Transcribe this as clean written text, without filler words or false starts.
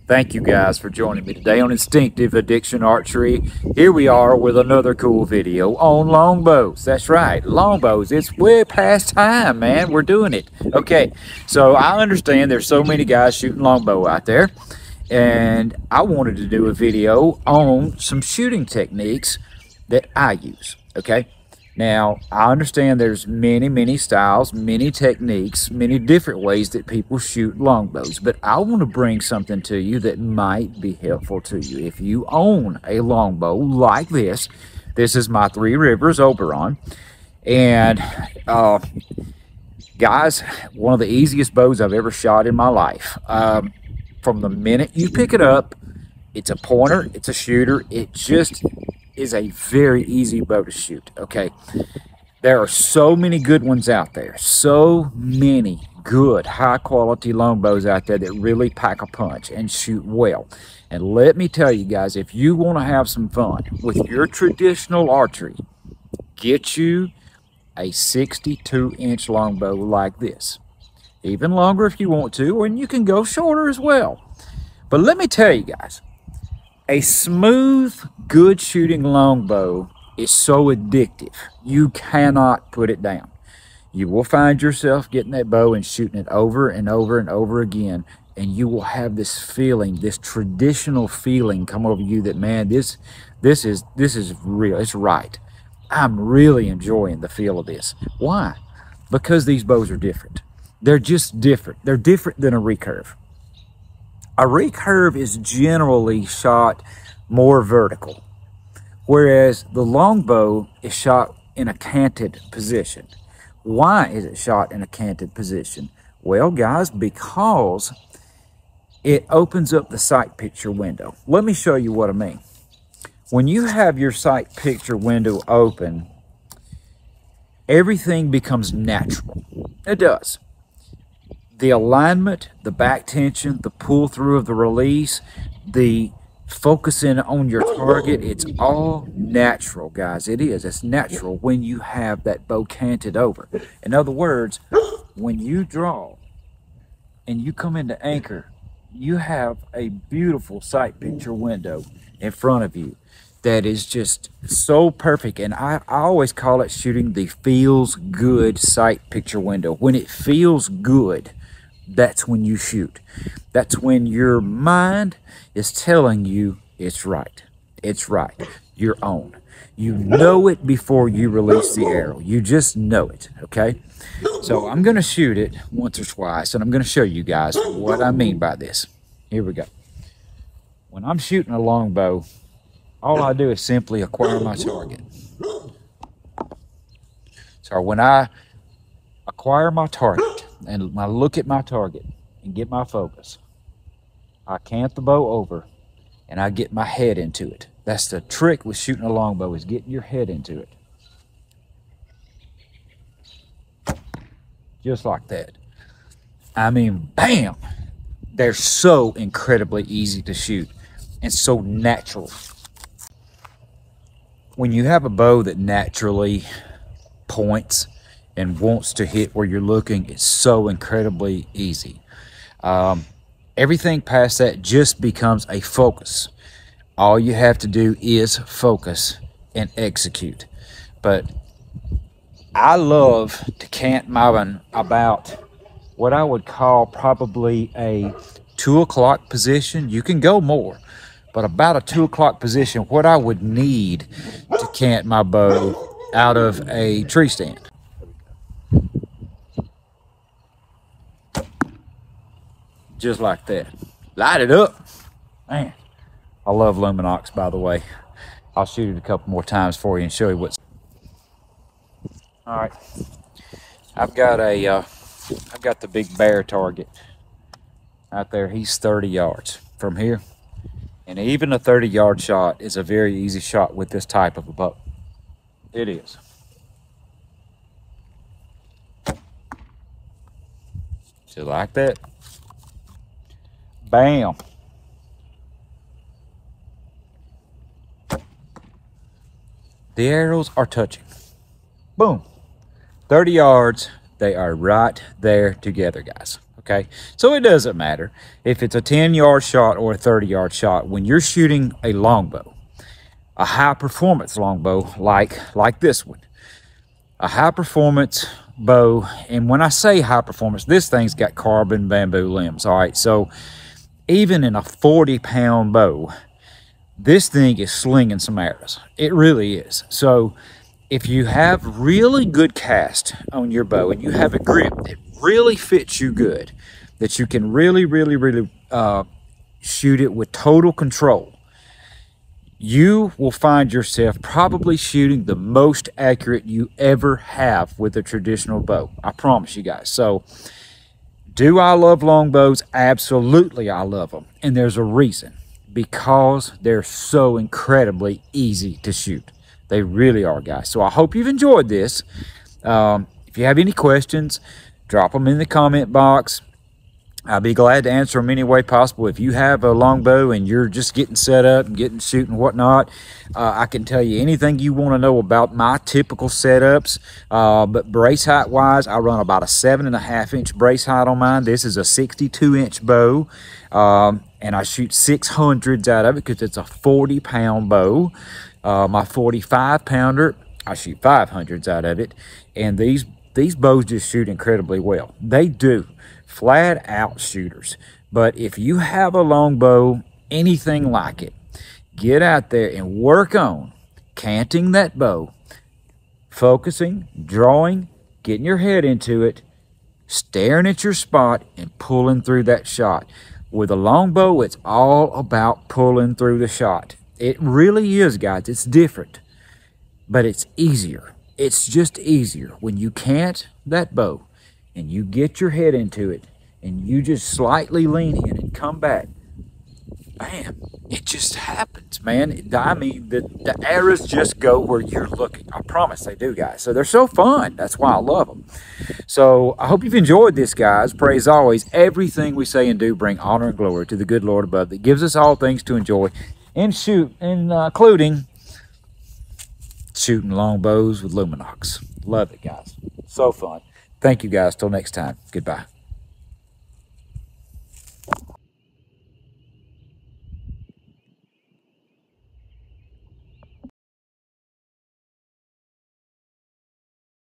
Thank you guys for joining me today on Instinctive Addiction Archery. Here we are with another cool video on longbows. That's right, longbows. It's way past time, man. We're doing it. Okay, so I understand there's so many guys shooting longbow out there, and I wanted to do a video on some shooting techniques that I use. Okay, now I understand there's many styles, many techniques, many different ways that people shoot longbows, but I want to bring something to you that might be helpful to you. If you own a longbow like this is my Three Rivers Oberon, and guys, one of the easiest bows I've ever shot in my life. From the minute you pick it up, it's a pointer, it's a shooter, it just is a very easy bow to shoot. Okay, there are so many good ones out there, so many good high quality longbows out there that really pack a punch and shoot well. And let me tell you guys, if you want to have some fun with your traditional archery, get you a 62-inch longbow like this. Even longer if you want to, and you can go shorter as well. But let me tell you guys, a smooth, good shooting longbow is so addictive. You cannot put it down. You will find yourself getting that bow and shooting it over and over and over again, and you will have this feeling, this traditional feeling come over you that, man, this is real. It's right. I'm really enjoying the feel of this. Why? Because these bows are different. They're just different. They're different than a recurve. A recurve is generally shot more vertical, whereas the longbow is shot in a canted position. Why is it shot in a canted position? Well, guys, because it opens up the sight picture window. Let me show you what I mean. When you have your sight picture window open, everything becomes natural. It does. The alignment, the back tension, the pull through of the release, the focusing on your target, it's all natural, guys. It is. It's natural when you have that bow canted over. In other words, when you draw and you come into anchor, you have a beautiful sight picture window in front of you that is just so perfect. And I always call it shooting the feels good sight picture window. When it feels good, that's when you shoot. That's when your mind is telling you it's right. It's right. You're on. You know it before you release the arrow. You just know it, okay? So I'm going to shoot it once or twice, and I'm going to show you guys what I mean by this. Here we go. When I'm shooting a longbow, all I do is simply acquire my target. So when I acquire my target, and I look at my target and get my focus, I cant the bow over and I get my head into it. That's the trick with shooting a longbow, is getting your head into it. Just like that. I mean, bam! They're so incredibly easy to shoot and so natural. When you have a bow that naturally points and wants to hit where you're looking, it's so incredibly easy. Everything past that just becomes a focus. All you have to do is focus and execute. But I love to cant my one about what I would call probably a 2 o'clock position. You can go more, but about a 2 o'clock position, what I would need to cant my bow out of a tree stand. Just like that. Light it up. Man, I love Luminox, by the way. I'll shoot it a couple more times for you and show you what's... All right. I've got the big bear target out there. He's 30 yards from here. And even a 30-yard shot is a very easy shot with this type of a bow. It is. Just like that. Bam. The arrows are touching. Boom. 30 yards, They are right there together, guys. Okay, so it doesn't matter if it's a 10-yard shot or a 30-yard shot. When you're shooting a longbow, a high-performance longbow like this one, a high-performance bow, and when I say high-performance, this thing's got carbon bamboo limbs. All right, so even in a 40-pound bow, this thing is slinging some arrows. It really is. So if you have really good cast on your bow and you have a grip that really fits you good, that you can really shoot it with total control, you will find yourself probably shooting the most accurate you ever have with a traditional bow. I promise you guys. So do I love longbows? Absolutely, I love them. And there's a reason. Because they're so incredibly easy to shoot. They really are, guys. So I hope you've enjoyed this. If you have any questions, drop them in the comment box. I'll be glad to answer them any way possible. If you have a longbow and you're just getting set up and getting shooting and whatnot, I can tell you anything you want to know about my typical setups. But brace height wise, I run about a 7.5-inch brace height on mine. This is a 62-inch bow. And I shoot 600s out of it because it's a 40-pound bow. My 45-pounder, I shoot 500s out of it. And these bows just shoot incredibly well. They do. Flat out shooters. But if you have a longbow, anything like it, get out there and work on canting that bow, focusing, drawing, getting your head into it, staring at your spot, and pulling through that shot. With a longbow, it's all about pulling through the shot. It really is, guys. It's different, but it's easier. It's just easier when you cant that bow and you get your head into it and you just slightly lean in and come back. Bam, it just happens, man. I mean, the arrows just go where you're looking. I promise they do, guys. So they're so fun. That's why I love them. So I hope you've enjoyed this, guys. Pray as always, everything we say and do bring honor and glory to the good Lord above that gives us all things to enjoy and shoot, including shooting longbows with Luminox. Love it, guys. So fun. Thank you, guys. Till next time. Goodbye.